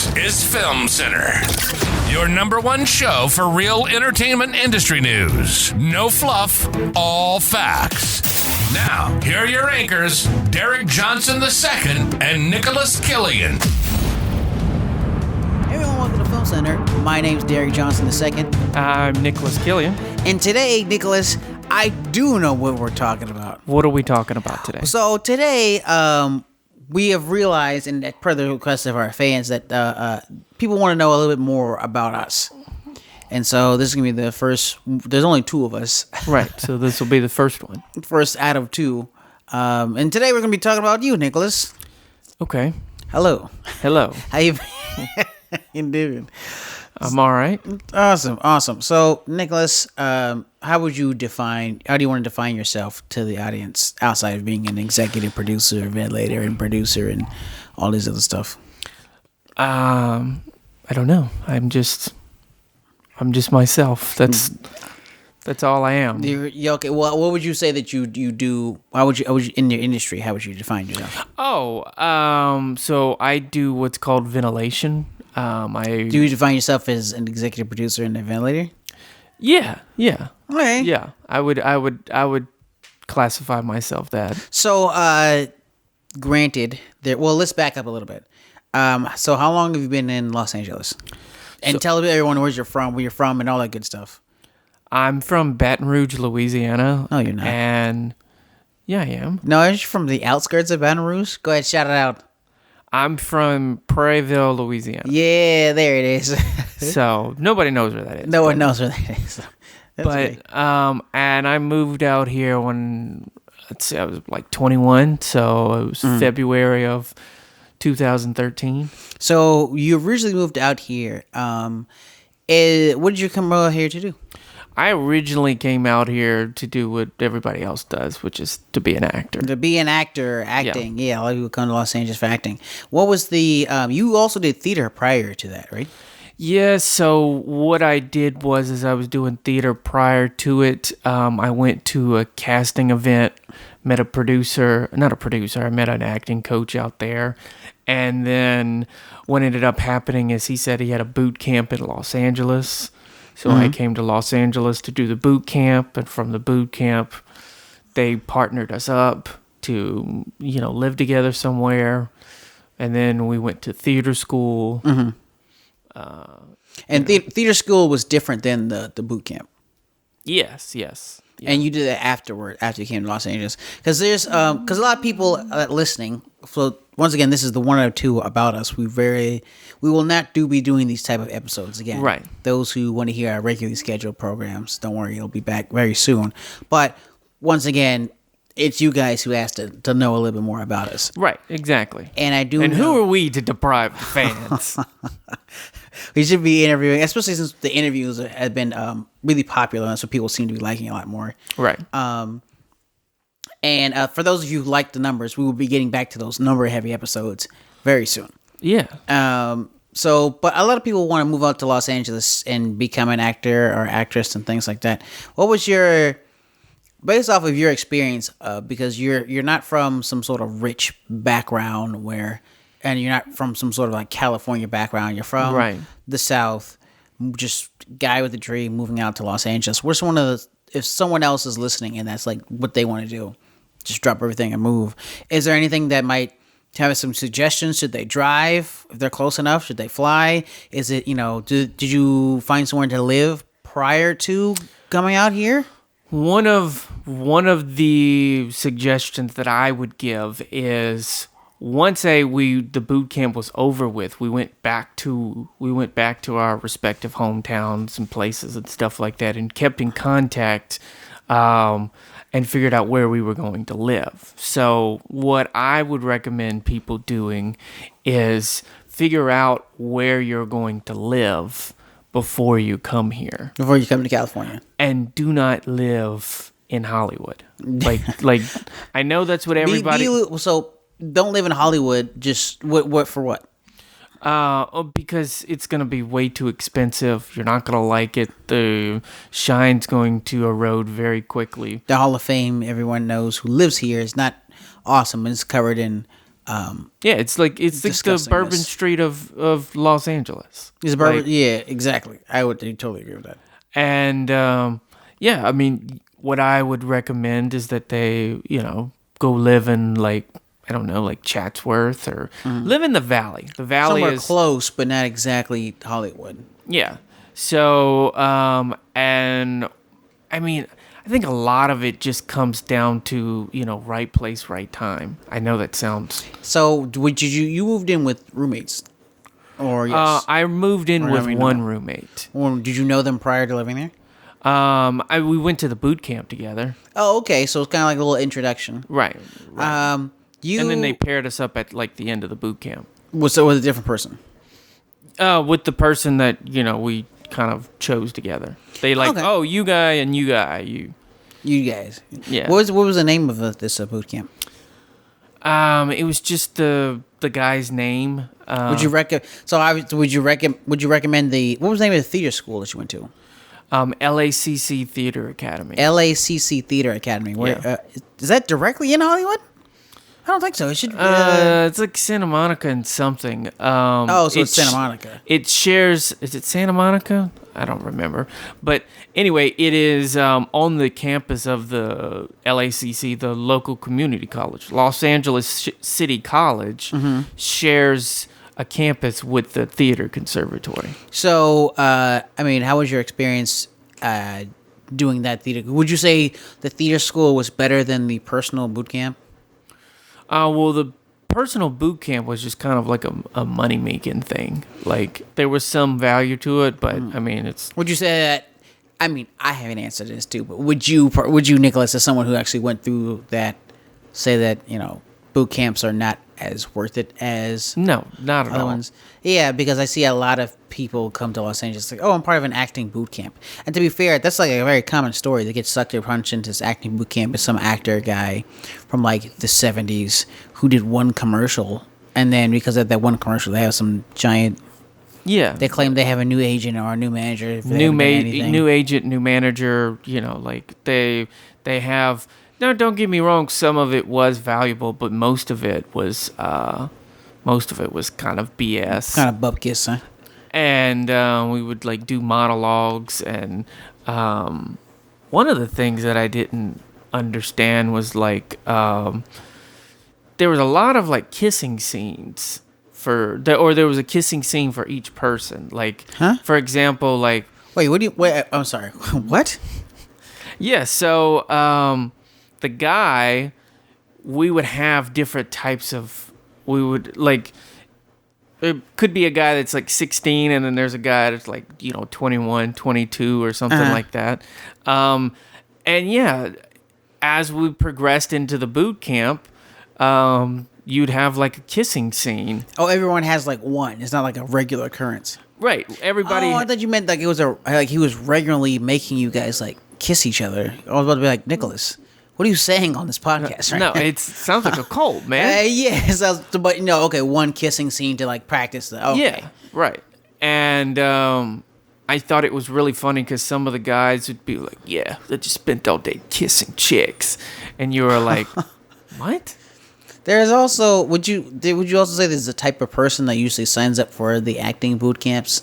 This is Film Center, your number one show for real entertainment industry news. No fluff, all facts. Now, here are your anchors, Derek Johnson II and Nicholas Killian. Hey everyone, welcome to Film Center. My name's Derek Johnson II. I'm Nicholas Killian. And today, Nicholas, I do know what we're talking about. What are we talking about today? So today, we have realized, and per the request of our fans, that people want to know a little bit more about us. And so this is going to be the first. There's only two of us. Right, so this will be the first one. First out of two. And today we're going to be talking about you, Nicholas. Okay. Hello. How you doing? I'm all right. Awesome. So, Nicholas, how do you want to define yourself to the audience outside of being an executive producer, ventilator, and producer, and all this other stuff? I don't know. I'm just myself. That's all I am. You're okay. Well, what would you say that you do? How would you in your industry? How would you define yourself? So I do what's called ventilation. Do you define yourself as an executive producer in a ventilator? Yeah. Okay. Yeah, I would classify myself that. So, granted, let's back up a little bit. So how long have you been in Los Angeles? And tell everyone where you're from, and all that good stuff. I'm from Baton Rouge, Louisiana. No, you're not. And yeah, I am. No, aren't you from the outskirts of Baton Rouge? Go ahead, shout it out. I'm from Prairieville, Louisiana. Yeah, there it is. So nobody knows where that is. No one knows where that is. And I moved out here when, let's see, I was like 21. So it was February of 2013. So you originally moved out here. What did you come out here to do? I originally came out here to do what everybody else does, which is to be an actor. To be an actor, acting. Yeah, a lot of people come to Los Angeles for acting. What was the, you also did theater prior to that, right? Yeah, so what I did was I was doing theater prior to it. I went to a casting event, met I met an acting coach out there. And then what ended up happening is he said he had a boot camp in Los Angeles. So I came to Los Angeles to do the boot camp, and from the boot camp, they partnered us up to, live together somewhere. And then we went to theater school. And theater school was different than the boot camp. Yes. Yeah. And you did that after you came to Los Angeles. Because a lot of people listening, so once again, this is the one or two about us. We will not be doing these type of episodes again. Right. Those who want to hear our regularly scheduled programs, don't worry, it'll be back very soon. But once again, it's you guys who asked to know a little bit more about us. Right, exactly. And I do. And who are we to deprive the fans? We should be interviewing, especially since the interviews have been really popular, and so people seem to be liking it a lot more. Right. And for those of you who like the numbers, we will be getting back to those number-heavy episodes very soon. Yeah. But a lot of people want to move out to Los Angeles and become an actor or actress and things like that. What was based off of your experience, because you're not from some sort of rich background and you're not from some sort of like California background. You're from the South, just guy with a dream moving out to Los Angeles. What's if someone else is listening and that's like what they want to do, just drop everything and move. Is there anything that might have some suggestions? Should they drive if they're close enough? Should they fly? Is it, did you find somewhere to live prior to coming out here? One of the suggestions that I would give is once the boot camp was over with, we went back to our respective hometowns and places and stuff like that, and kept in contact, and figured out where we were going to live. So what I would recommend people doing is figure out where you're going to live before you come here. Before you come to California. And do not live in Hollywood. Like I know that's what everybody... So don't live in Hollywood. Just what for what? Because it's going to be way too expensive. You're not going to like it. The shine's going to erode very quickly. The Hall of Fame, everyone knows who lives here, is not awesome. It's covered in Yeah, it's like the discussing Bourbon this. Street of Los Angeles. Is bourbon? Like, Yeah, exactly. I would totally agree with that. and yeah, I mean, what I would recommend is that they, go live in like, I don't know, like Chatsworth or live in the Valley. The Valley Somewhere is close, but not exactly Hollywood. yeah. So and I mean, I think a lot of it just comes down to right place, right time. I know that sounds. So, you moved in with roommates, or yes, I moved in Or with have you one not? roommate. or did you know them prior to living there? We went to the boot camp together. Oh, okay. So it's kind of like a little introduction. Right. You And then they paired us up at like the end of the boot camp. with a different person. With the person that we kind of chose together. They like, Okay. oh, you guy and you guy, you. You guys. Yeah. What was the name of this boot camp? It was just the guy's name. Would you would you recommend what was the name of the theater school that you went to? LACC Theater Academy. LACC Theater Academy. Where Yeah. is that directly in Hollywood? I don't think so. It should. It's like Santa Monica and something. So it's Santa Monica. It shares. Is it Santa Monica? I don't remember. But anyway, it is on the campus of the LACC, the local community college. Los Angeles City College shares a campus with the theater conservatory. So, I mean, how was your experience doing that theater? Would you say the theater school was better than the personal boot camp? Well, the personal boot camp was just kind of like a money making thing. Like there was some value to it, but I mean, it's. Would you say that? I mean, I have an answer to this too, but would you, Nicholas, as someone who actually went through that, say that boot camps are not as worth it as No, not at other all. ones? Yeah, because I see a lot of people come to Los Angeles like, oh, I'm part of an acting boot camp. And to be fair, that's like a very common story. They get sucked or punched into this acting boot camp with some actor guy from like the 70s who did one commercial. And then because of that one commercial, they have some giant. Yeah. They claim they have a new agent or a new manager. If they New haven't done anything. new agent, new manager. Like they have. No, don't get me wrong. Some of it was valuable, but most of it was kind of BS. Kind of bupkis, huh? And we would like do monologues, and one of the things that I didn't understand was like there was a lot of like kissing scenes or there was a kissing scene for each person. Like, for example, like Wait, I'm sorry. What? yeah. So the guy, we would have different types of. We would like. It could be a guy that's like 16 and then there's a guy that's like 21, 22 or something like that. And yeah, as we progressed into the boot camp, you'd have like a kissing scene. Oh, everyone has like one. It's not like a regular occurrence. Right. Everybody. Oh, I thought you meant like it was he was regularly making you guys like kiss each other. I was about to be like, Nicholas, what are you saying on this podcast right no, now? it sounds like a cult, man. Yeah, but okay, one kissing scene to like practice the. Okay. Yeah, right. And I thought it was really funny because some of the guys would be like, "Yeah, they just spent all day kissing chicks," and you were like, "What?" There's also would you also say there's a type of person that usually signs up for the acting boot camps,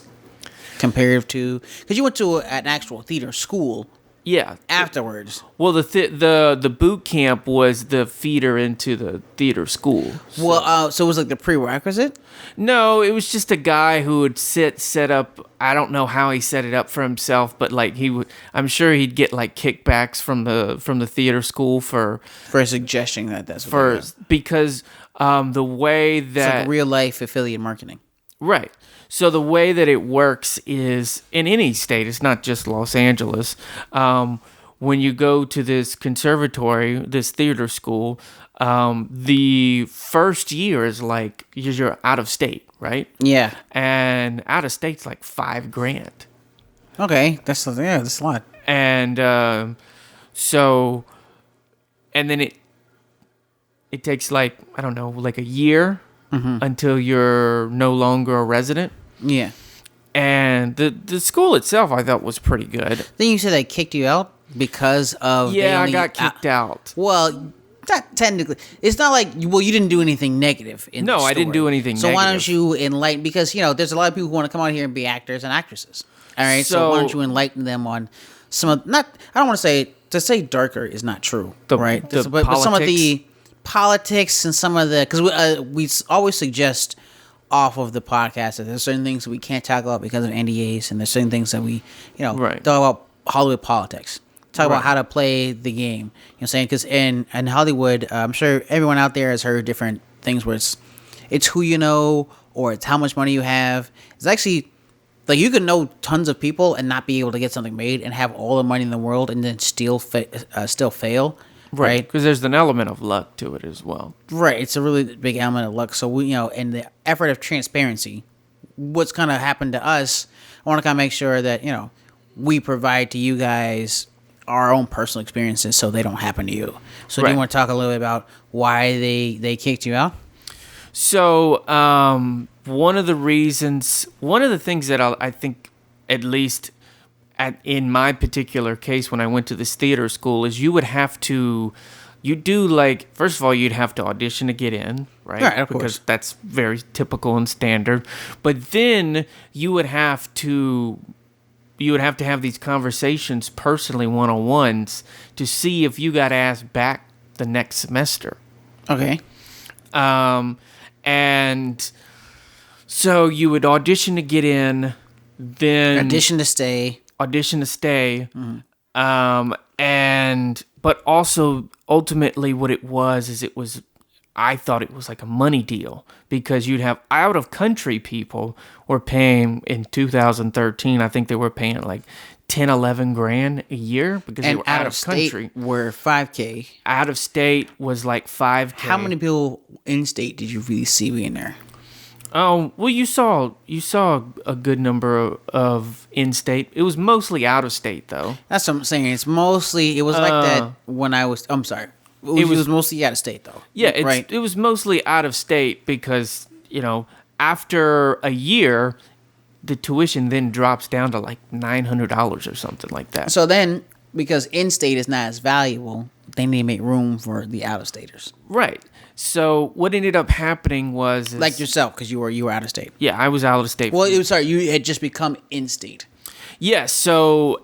comparative to because you went to an actual theater school. Yeah. Afterwards. Well, the boot camp was the feeder into the theater school. So. Well, so it was like the prerequisite? No, it was just a guy who would set up. I don't know how he set it up for himself, but like he would. I'm sure he'd get like kickbacks from the theater school for suggesting that's what because the way that it's like real life affiliate marketing. Right. So the way that it works is in any state, it's not just Los Angeles. When you go to this conservatory, this theater school, the first year is like you're out of state, right? Yeah. And out of state's like $5,000. Okay, that's a lot. And and then it takes like I don't know, like a year. Mm-hmm. Until you're no longer a resident. Yeah. And the school itself, I thought, was pretty good. Then you said they kicked you out because of... Yeah, I got kicked out. Well, not technically. It's not like you didn't do anything negative in No, the I didn't story. do anything So why don't negative. you enlighten? Because there's a lot of people who want to come out here and be actors and actresses. All right, so why don't you enlighten them on some of not? I don't want to say darker is not true, right? But some of the politics and some of the because we always suggest off of the podcast that there's certain things that we can't talk about because of NDAs, and there's certain things that we Right. talk about Hollywood politics. Talk Right. about how to play the game. You know what I'm saying? Because in Hollywood, I'm sure everyone out there has heard different things where it's who you know or it's how much money you have. It's actually like you can know tons of people and not be able to get something made and have all the money in the world and then still fail. Right? Because there's an element of luck to it as well. Right. It's a really big element of luck. So we, in the effort of transparency, what's going to happen to us, I want to kind of make sure that, we provide to you guys our own personal experiences so they don't happen to you. So do Right. you want to talk a little bit about why they kicked you out? So, one of the things that I think, at least in my particular case, when I went to this theater school, is first of all, you'd have to audition to get in, right? Right, of course. Because that's very typical and standard. But then you would have to have these conversations personally, one-on-ones, to see if you got asked back the next semester. Okay. And so you would audition to get in, then Audition to stay. But also ultimately what it was I thought it was like a money deal, because you'd have out of country people were paying in 2013. I think they were paying like 10, 11 grand a year because they And were out of country. were $5K. Out of state was like 5K. How many people in state did you really see being there? Oh, well, you saw a good number of in-state. It was mostly out-of-state, though. That's what I'm saying. It was like that when I'm sorry. It was mostly out of state, though. Yeah, right. It was mostly out-of-state because, after a year, the tuition then drops down to like $900 or something like that. So then, because in-state is not as valuable, they need to make room for the out-of-staters. Right. So what ended up happening was... Like yourself, because you were out of state. Yeah, I was out of state. Well, you had just become in-state. Yeah, so,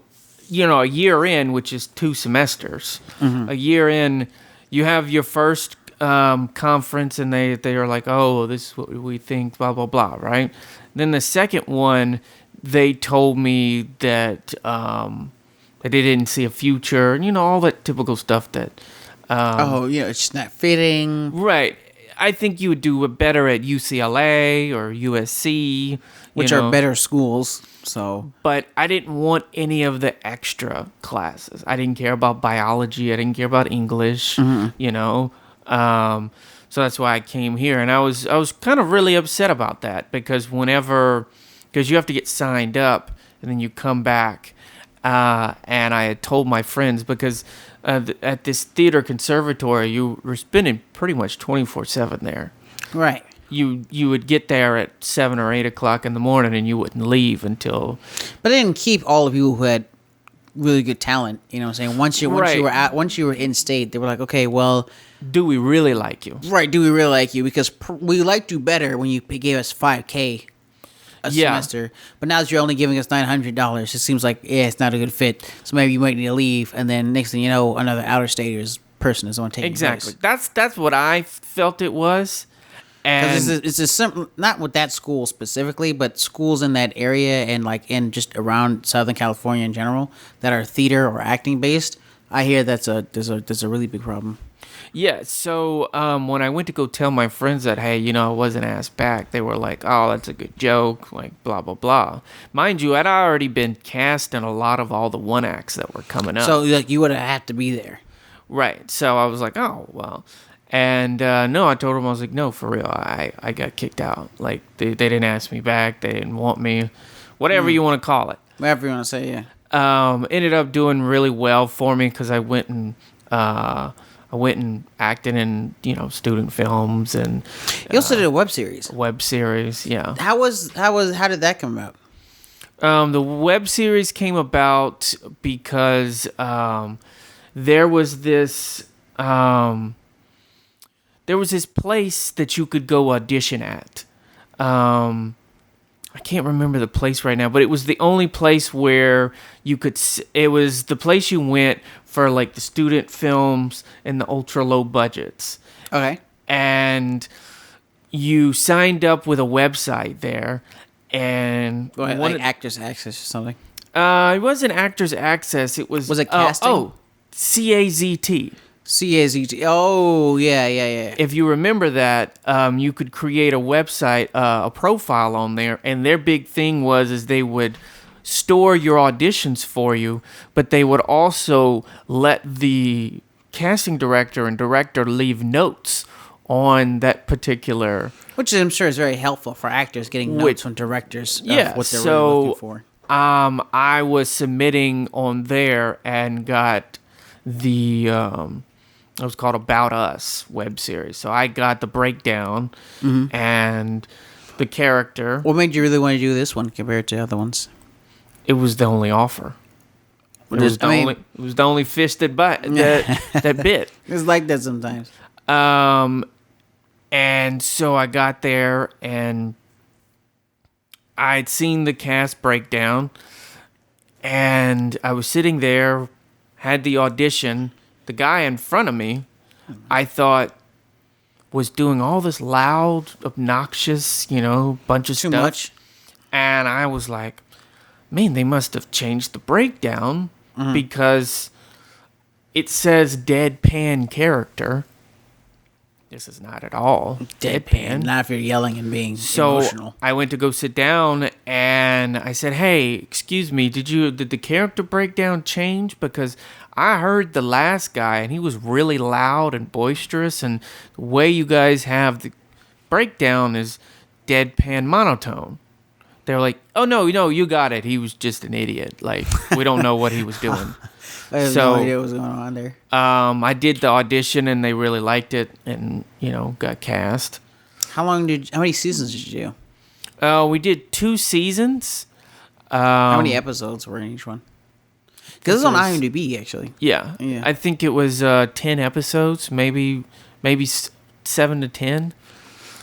a year in, which is 2 semesters, a year in, you have your first conference, and they are like, oh, this is what we think, blah, blah, blah, right? Then the second one, they told me that they didn't see a future, and, all that typical stuff that... it's just not fitting. Right. I think you would do better at UCLA or USC. Which are better schools, so... But I didn't want any of the extra classes. I didn't care about biology. I didn't care about English, So that's why I came here. And I was kind of really upset about that because you have to get signed up and then you come back. And I had told my friends because at this theater conservatory, you were spending pretty much 24/7 there. Right. You would get there at 7 or 8 o'clock in the morning, and you wouldn't leave until. But they didn't keep all of you who had really good talent. You know what I'm saying? Once you were in state, they were like, okay, well, do we really like you? Right? Do we really like you? Because we liked you better when you gave us $5K a semester, but now that you're only giving us $900, it seems like it's not a good fit. So maybe you might need to leave, and then next thing you know, another outer staters person is going to take exactly. your place. That's what I felt it was. And it's a simple, not with that school specifically, but schools in that area and like in just around Southern California in general that are theater or acting based. I hear there's a really big problem. Yeah, so when I went to go tell my friends that, hey, I wasn't asked back, they were like, oh, that's a good joke, like, blah, blah, blah. Mind you, I'd already been cast in a lot of all the one acts that were coming up. So, like, you would have had to be there. Right, so I was like, oh, well. And, no, I told them, I was like, no, for real, I got kicked out. Like, they didn't ask me back, they didn't want me, whatever you want to call it. Whatever you want to say, yeah. Ended up doing really well for me because I went and acted in, student films and. You also did a web series. Yeah. How did that come about? The web series came about because there was this there was this place that you could go audition at. I can't remember the place right now, but it was the only place where you could. It was the place you went for like the student films and the ultra low budgets. Okay. And you signed up with a website there, and Go ahead, like Actors Access or something. It wasn't Actors Access. It was. Was it casting? CAZT. CAZT. Oh, yeah. If you remember that, you could create a website, a profile on there, and their big thing is they would store your auditions for you, but they would also let the casting director and director leave notes on that particular... Which I'm sure is very helpful for actors, getting notes from directors of what they're really looking for. I was submitting on there and got the... it was called About Us web series. So I got the breakdown and the character. What made you really want to do this one compared to other ones? It was the only offer. It was the only fish that bit. It's like that sometimes. And so I got there and I'd seen the cast breakdown and I was sitting there, had the audition. The guy in front of me, I thought, was doing all this loud, obnoxious, bunch of stuff. Too much. And I was like, man, they must have changed the breakdown because it says deadpan character. This is not at all deadpan. Not if you're yelling and being emotional. So I went to go sit down and I said, hey, excuse me, did the character breakdown change? Because I heard the last guy and he was really loud and boisterous, and the way you guys have the breakdown is deadpan monotone. They're like, oh, no, you got it. He was just an idiot. Like, we don't know what he was doing. I have no idea what was going on there. I did the audition and they really liked it and, got cast. How many seasons did you do? We did 2 seasons. How many episodes were in each one? Because it's on IMDb, actually. Yeah. I think it was 10 episodes, maybe 7 to 10.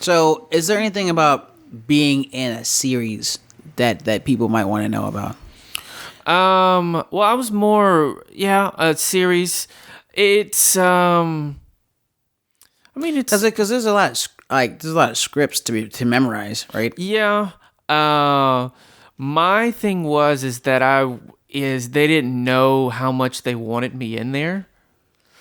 So, is there anything about being in a series that people might want to know about? Well, I was more, a series. It's, it's because there's a lot of scripts to memorize, right? Yeah. My thing is that they didn't know how much they wanted me in there.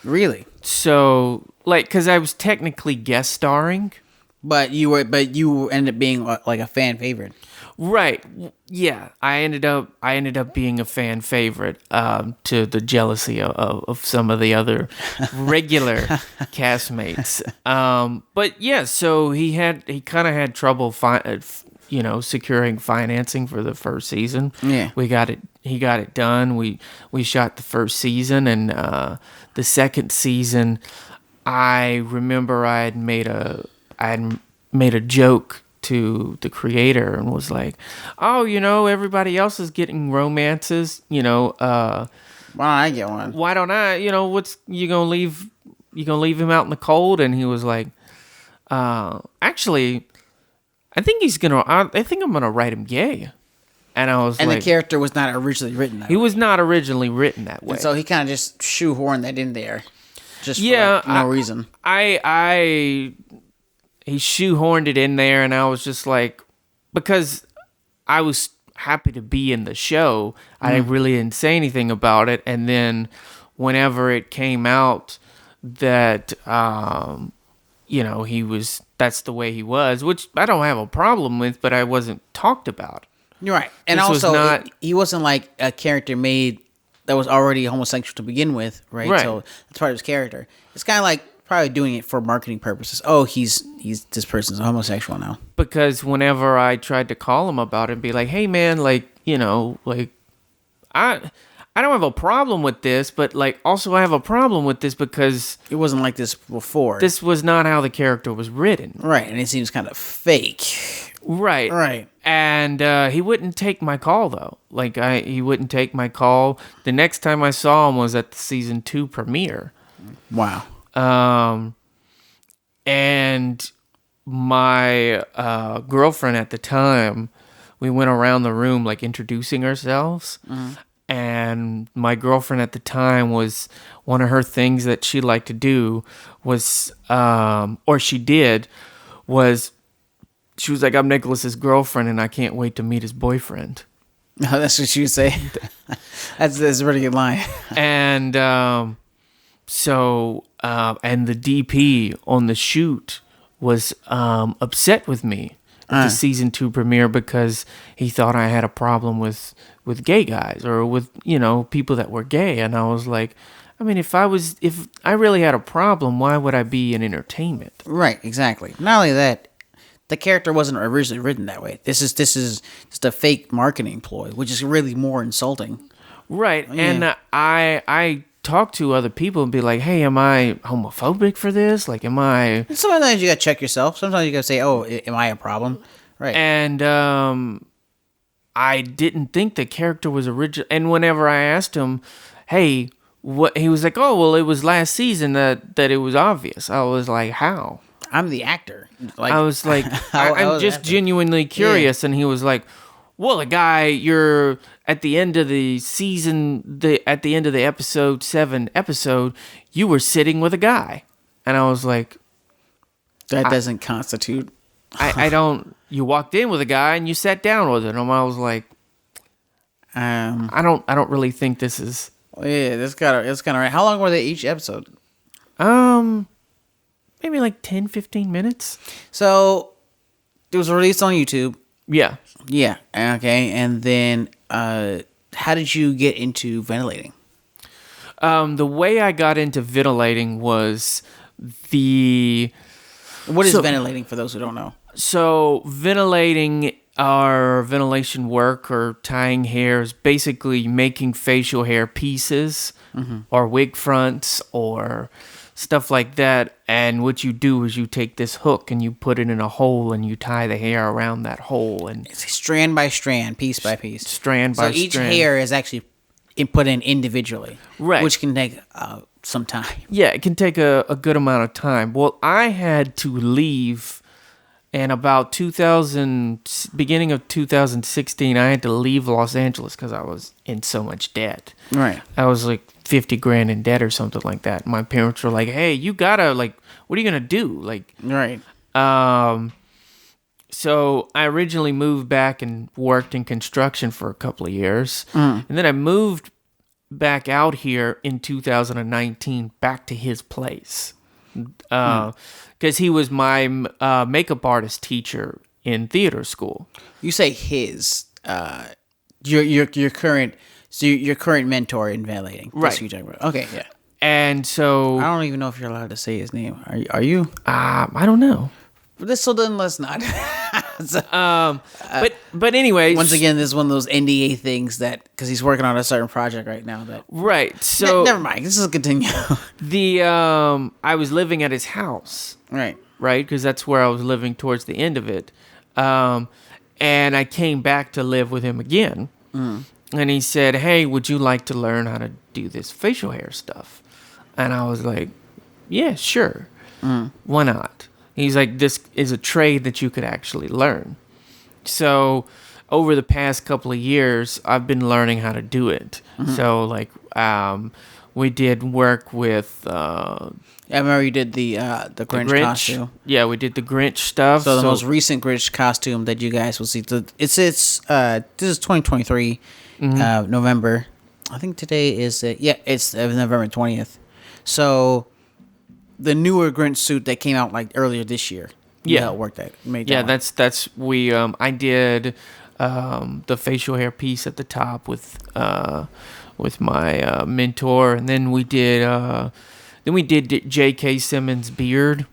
Really? So, because I was technically guest starring. But you ended up being like a fan favorite. Right. Yeah. I ended up being a fan favorite, to the jealousy of some of the other regular castmates. But yeah, so he kind of had trouble securing financing for the first season. Yeah. He got it done. We shot the first season, and the second season, I remember I had made a joke to the creator and was like, oh, everybody else is getting romances, why don't I get one? Why don't I, you gonna leave him out in the cold? And he was like, actually, I think I'm gonna write him gay. And I was and the character was not originally written that way. He was not originally written that way. And so he kind of just shoehorned that in there. Just for no reason. He shoehorned it in there, and I was just like, because I was happy to be in the show, I really didn't say anything about it. And then whenever it came out that, that's the way he was, which I don't have a problem with, but I wasn't talked about. You're right. And also, he wasn't like a character made that was already homosexual to begin with, right? So that's part of his character. It's kind of like probably doing it for marketing purposes. Oh, he's this person's a homosexual now. Because whenever I tried to call him about it and be like, hey man, I don't have a problem with this, but also I have a problem with this because it wasn't like this before. This was not how the character was written. Right, and it seems kind of fake. Right. And he wouldn't take my call though. He wouldn't take my call. The next time I saw him was at the season 2 premiere. Wow. And my girlfriend at the time, we went around the room like introducing ourselves. And my girlfriend at the time was one of her things that she liked to do was, or she did, was she was like, I'm Nicholas's girlfriend and I can't wait to meet his boyfriend. No, that's what she would say. That's a pretty good line. And and the DP on the shoot was upset with me at the season 2 premiere because he thought I had a problem with gay guys or with, people that were gay. And I was like, I mean, if I really had a problem, why would I be in entertainment? Right, exactly. Not only that, the character wasn't originally written that way. This is just a fake marketing ploy, which is really more insulting. Right. Yeah. And I talk to other people and be like, hey, am I homophobic for this? Like, am I... Sometimes you gotta check yourself. Sometimes you gotta say, oh, am I a problem? Right. And I didn't think the character was original. And whenever I asked him, hey, what, he was like, oh, well, it was last season that it was obvious. I was like, how? I'm the actor. Like, I was like, I'm just genuinely curious. Yeah. And he was like, well, the guy, you're at the end of the season, at the end of the episode 7 episode, you were sitting with a guy. And I was like, that doesn't constitute. I don't, you walked in with a guy and you sat down with him. I was like, I don't really think this is. Yeah, it's kind of right. How long were they each episode? Maybe like 10, 15 minutes. So it was released on YouTube. Yeah. Yeah. Okay. And then, how did you get into ventilating? The way I got into ventilating was What is ventilating for those who don't know? So ventilating or ventilation work or tying hair is basically making facial hair pieces or wig fronts or stuff like that. And what you do is you take this hook and you put it in a hole and you tie the hair around that hole. And it's strand by strand, piece by piece. Strand by strand. So each hair is actually put in individually. Right. Which can take some time. Yeah, it can take a good amount of time. Well, I had to leave in about beginning of 2016. I had to leave Los Angeles because I was in so much debt. Right. I was like $50,000 in debt or something like that. My parents were like, "Hey, you gotta what are you gonna do?" Like, right. So I originally moved back and worked in construction for a couple of years, and then I moved back out here in 2019 back to his place because he was my makeup artist teacher in theater school. You say his your current mentor in ventilating, right? That's what you're talking about. Okay, yeah. And so I don't even know if you're allowed to say his name. Are you? I don't know. So then let's not. But anyways, once again, this is one of those NDA things that because he's working on a certain project right now. That right. So never mind. This is continue. I was living at his house. Right. Right, because that's where I was living towards the end of it, and I came back to live with him again. And he said, "Hey, would you like to learn how to do this facial hair stuff?" And I was like, "Yeah, sure. Why not?" He's like, "This is a trade that you could actually learn." So over the past couple of years, I've been learning how to do it. So we did work with. I remember you did the Grinch costume. Yeah, we did the Grinch stuff. So the most recent Grinch costume that you guys will see. This is 2023, November. I think today is it's November 20th. So the newer Grinch suit that came out like earlier this year. Yeah, worked that. I did the facial hair piece at the top with my mentor, and then we did J.K. Simmons' beard.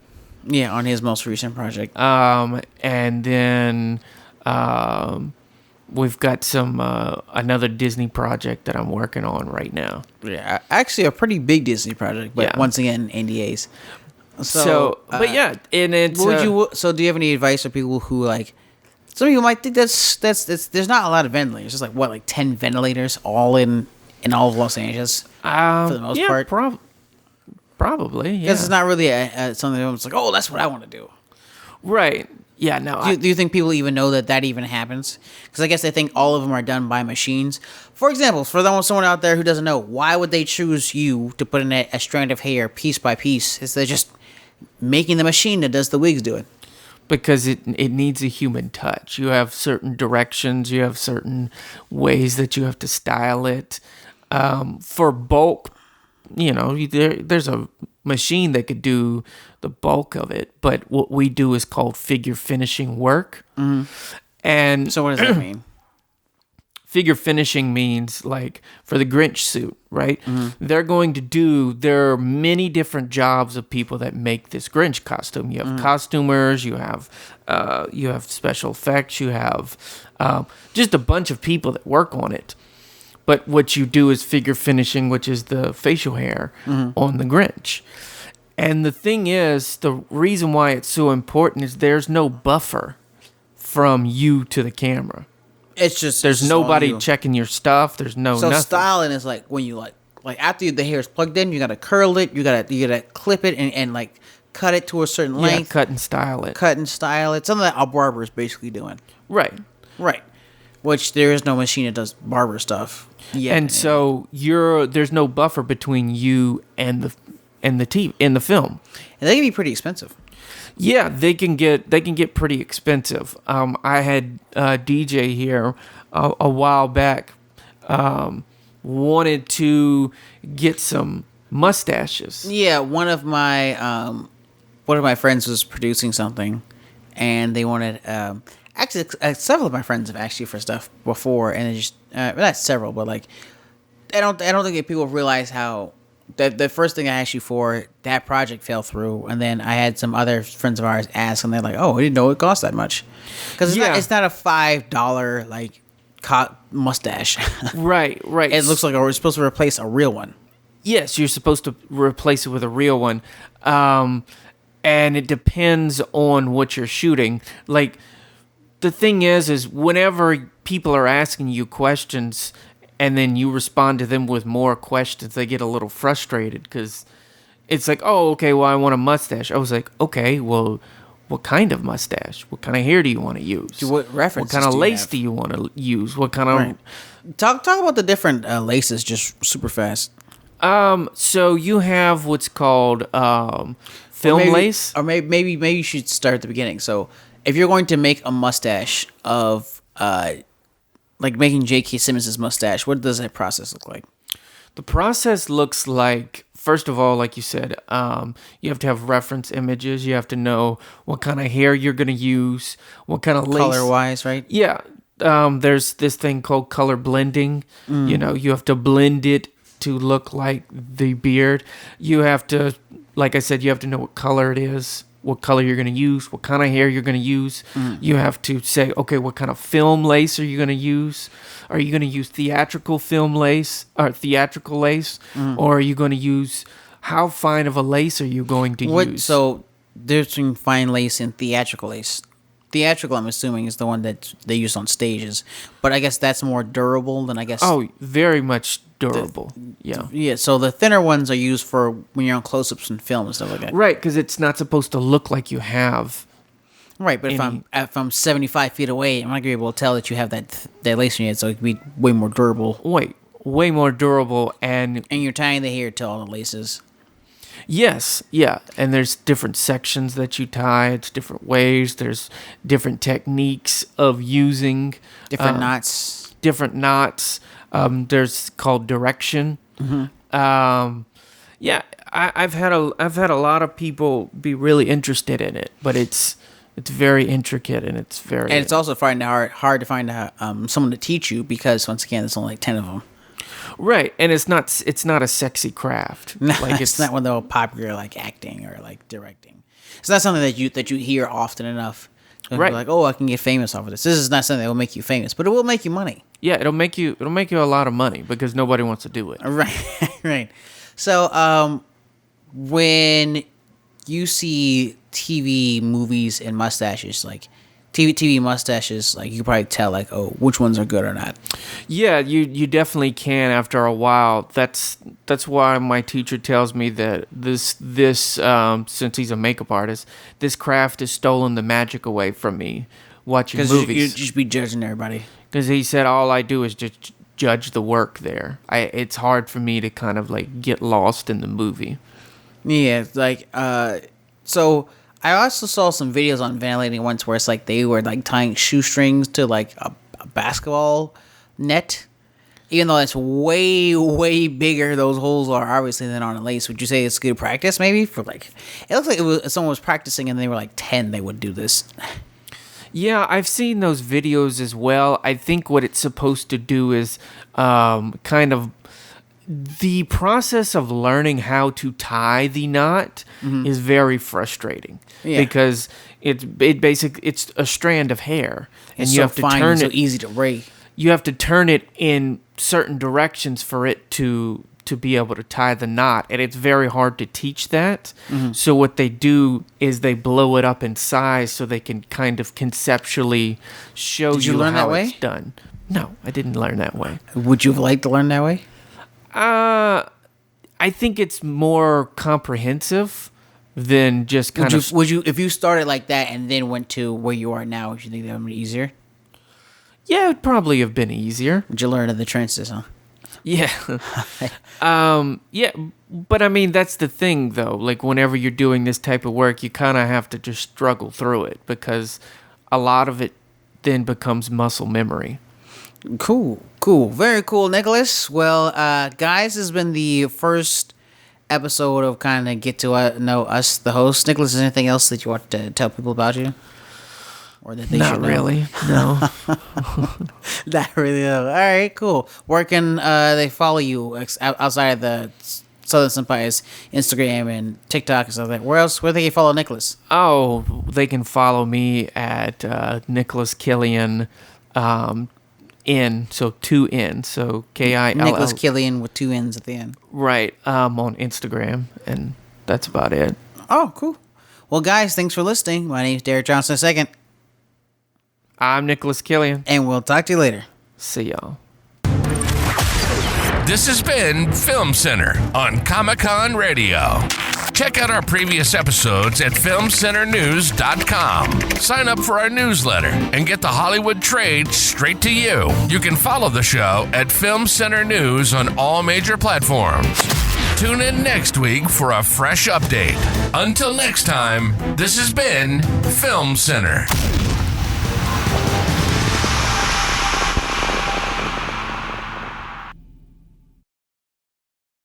Yeah, on his most recent project. And then we've got some another Disney project that I'm working on right now. Yeah, actually a pretty big Disney project, but once again NDAs. But yeah, and it's. So do you have any advice for people who like? Some people might think that's there's not a lot of ventilators. There's like 10 ventilators all in all of Los Angeles for the most part. Probably, yeah. Because it's not really something that's like, oh, that's what I want to do. Right. Yeah, no. Do you think people even know that even happens? Because I guess they think all of them are done by machines. For example, for someone out there who doesn't know, why would they choose you to put in a strand of hair piece by piece? Is they just making the machine that does the wigs do it? Because it needs a human touch. You have certain directions. You have certain ways that you have to style it. For bulk, there's a machine that could do the bulk of it, but what we do is called figure finishing work. Mm-hmm. And So what does that mean? Figure finishing means, like, for the Grinch suit, right? Mm-hmm. There are many different jobs of people that make this Grinch costume. You have costumers, you have special effects, you have just a bunch of people that work on it. But what you do is figure finishing, which is the facial hair on the Grinch. And the thing is, the reason why it's so important is there's no buffer from you to the camera. There's nobody checking your stuff. There's nothing. Styling is like when you like after the hair is plugged in, you gotta curl it, you gotta clip it and like cut it to a certain length. Cut and style it. Something that a barber is basically doing. Right. Which there is no machine that does barber stuff. Yeah. And so there's no buffer between you and the film. And they can be pretty expensive. Yeah, they can get pretty expensive. I had a DJ here a while back wanted to get some mustaches. Yeah, one of my friends was producing something, and they wanted actually several of my friends have asked you for stuff before, and it just not several, but like I don't think that people realize how. The first thing I asked you for, that project fell through, and then I had some other friends of ours ask, and they're like, "Oh, I didn't know it cost that much," because it's not a $5 like mustache. Right. It looks like we're supposed to replace a real one. Yes, you're supposed to replace it with a real one, and it depends on what you're shooting. Like, the thing is whenever people are asking you questions, and then you respond to them with more questions, they get a little frustrated because it's like, oh, okay, well, I want a mustache. I was like, okay, well, what kind of mustache? What kind of hair do you want to use? What references? What kind of lace have? do you want to use? What kind of... Right. Talk about the different laces just super fast. So you have what's called film lace. Or maybe you should start at the beginning. So if you're going to make a mustache of... like making J.K. Simmons' mustache, what does that process look like? The process looks like, first of all, like you said, you have to have reference images. You have to know what kind of hair you're going to use, what kind of lace. Color-wise, right? Yeah. There's this thing called color blending. You have to blend it to look like the beard. You have to, like I said, you have to know what color it is, what color you're going to use, what kind of hair you're going to use. You have to say, okay, what kind of film lace are you going to use? Are you going to use theatrical film lace or theatrical lace? Or are you going to use, how fine of a lace are you going to use? So there's between fine lace and theatrical lace. Theatrical, I'm assuming, is the one that they use on stages. But I guess that's more durable than, I guess... Oh, very much durable. Yeah, so the thinner ones are used for when you're on close-ups and film and stuff like that. Right, because it's not supposed to look like you have... Right, but if I'm 75 feet away, I'm not going to be able to tell that you have that lace in your head, so it could be way more durable. Way more durable, and you're tying the hair to all the laces. Yes, yeah, and there's different sections that you tie. It's different ways. There's different techniques of using different knots. There's called direction. Yeah, I've had a lot of people be really interested in it, but it's very intricate and it's also hard to find someone to teach you because once again, there's only like 10 of them. Right, and it's not a sexy craft. No, like it's not one of the popular like acting or like directing. It's not something that you hear often enough. Right, like, oh, I can get famous off of this. This is not something that will make you famous, but it will make you money. Yeah, it'll make you a lot of money because nobody wants to do it. Right. So, when you see TV, movies, and mustaches, like, TV mustaches, like you can probably tell like, oh, which ones are good or not. Yeah, you definitely can after a while. That's why my teacher tells me that this since he's a makeup artist, this craft has stolen the magic away from me watching movies. Because you just be judging everybody. Because he said all I do is just judge the work there. It's hard for me to kind of like get lost in the movie. Yeah, like so I also saw some videos on ventilating once where it's like they were like tying shoestrings to like a basketball net. Even though it's way bigger, those holes are obviously than on a lace. Would you say it's good practice maybe for like? It looks like someone was practicing and they were like 10. They would do this. Yeah, I've seen those videos as well. I think what it's supposed to do is kind of the process of learning how to tie the knot is very frustrating because it's a strand of hair and you have to turn it. So easy to braid. You have to turn it in certain directions for it to be able to tie the knot, and it's very hard to teach that. So what they do is they blow it up in size so they can kind of conceptually show you how it's done. No, I didn't learn that way. Would you have liked to learn that way? I think it's more comprehensive than just kind of. Would you if you started like that and then went to where you are now? Would you think that would be easier? Yeah, it would probably have been easier. Would you learn in the trenches, huh? Yeah. Yeah, but I mean, that's the thing, though. Like, whenever you're doing this type of work, you kind of have to just struggle through it because a lot of it then becomes muscle memory. Cool. Very cool, Nicholas. Well, guys, this has been the first episode of kind of get to know us, the host. Nicholas, is there anything else that you want to tell people about you? Or that they should know? Not really, no. Not really, no. All right, cool. Where can they follow you outside of the Southern Senpai's Instagram and TikTok and stuff like that? Where they can follow Nicholas? Oh, they can follow me at Nicholas Killian, N, so 2 N, so Kill. Nicholas Killian with 2 N's at the end. Right, on Instagram, and that's about it. Oh, cool. Well, guys, thanks for listening. My name's Derek Johnson II. I'm Nicholas Killian. And we'll talk to you later. See y'all. This has been Film Center on Comic-Con Radio. Check out our previous episodes at filmcenternews.com. Sign up for our newsletter and get the Hollywood trade straight to you. You can follow the show at Film Center News on all major platforms. Tune in next week for a fresh update. Until next time, this has been Film Center.